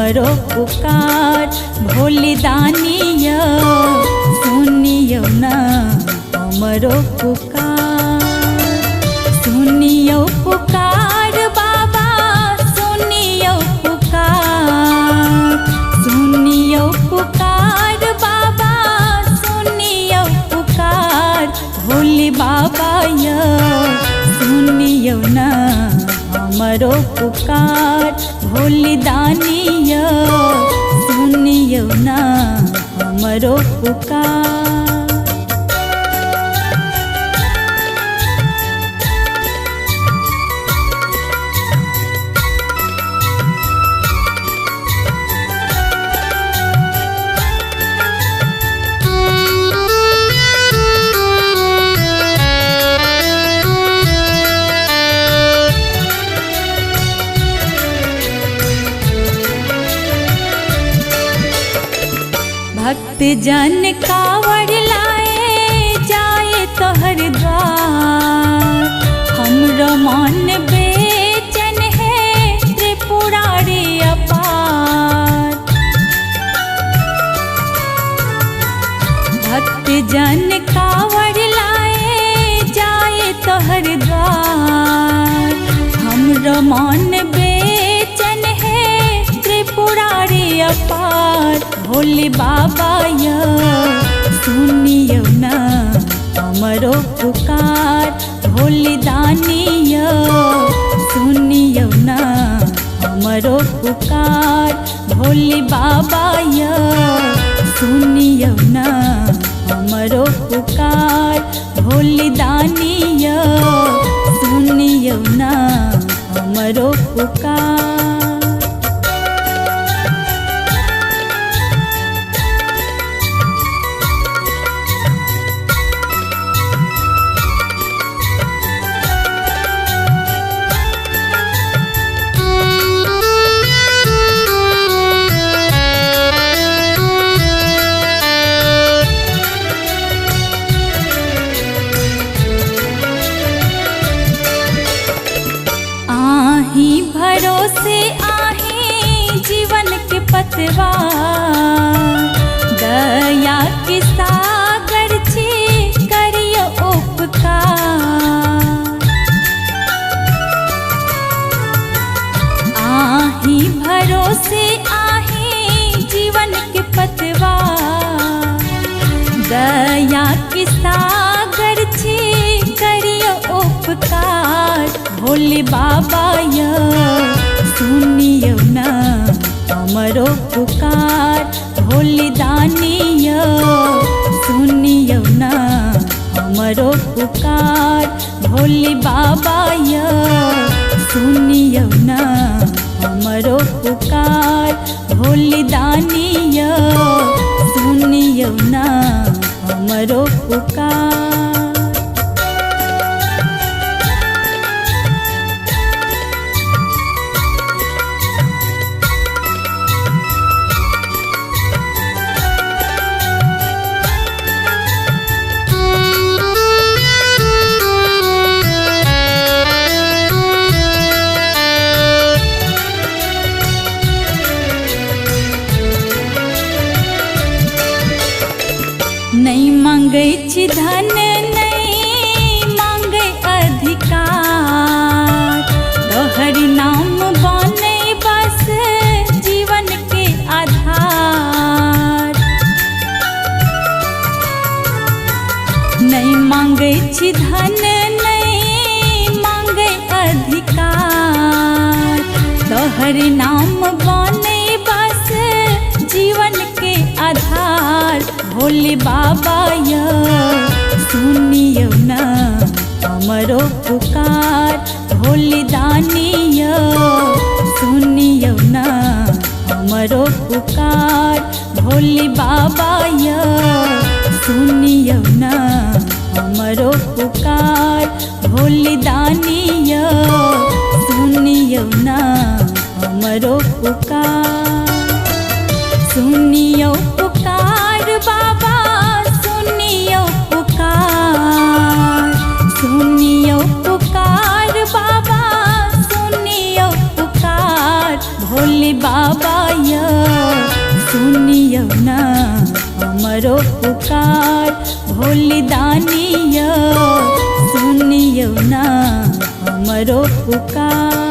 हमरो पुकार भोले दानिया सुनियो ना हमरो पुकार। सुनियो पुकार बाबा सुनियो पुकार, सुनियो पुकार बाबा सुनियो पुकार भोले बाबा या सुनियो ना हमरो पुकार भोले दानिया सुनियो ना हमरो पुकार। भक्त जन कावड़ लाए जाए तोहर द्वार, हमरो मन बेचैन है त्रिपुरारी अपार। भक्त जन कावड़ लाए जाए तोहर द्वार, हमरो मन बेचैन है त्रिपुरारी अपार भोले बाबा या सुनियो ना हमरो पुकार भोले दानिया सुनियो ना हमरो पुकार भोले बाबा या सुनियो ना हमरो पुकार भोले दानिया सुनियो ना हमरो पुकार। भरोसे आहे जीवन के पतवार, दया के सागर छे करियो उपकार। आही भरोसे आहे जीवन के पतवार, दया के सागर छे करियो उपकार भोले बाबा या सुनियो ना हमरो पुकार भोले दानिया सुनियो ना हमरो पुकार भोले बाबा या सुनियो ना हमरो पुकार भोले दानिया सुनियो ना हमरो पुकार। नहीं मांगे छी धन नहीं मांगे अधिकार, तोहर नाम बने बस जीवन के आधार। नहीं मांगे छी धन नहीं मांगे अधिकार, तोहर नाम बने बस जीवन के आधार भोले बाबा या सुनियो ना हमरो पुकार भोले दानिया सुनियो ना हमरो पुकार भोले बाबा या सुनियो ना हमरो पुकार भोले दानिया सुनियो ना हमरो पुकार। सुनियो पुकार बाबा सुनियो पुकार, सुनियो पुकार बाबा सुनियो पुकार भोले बाबा या सुनियो ना हमरो पुकार, भोले दानिया सुनियो ना हमरो पुकार।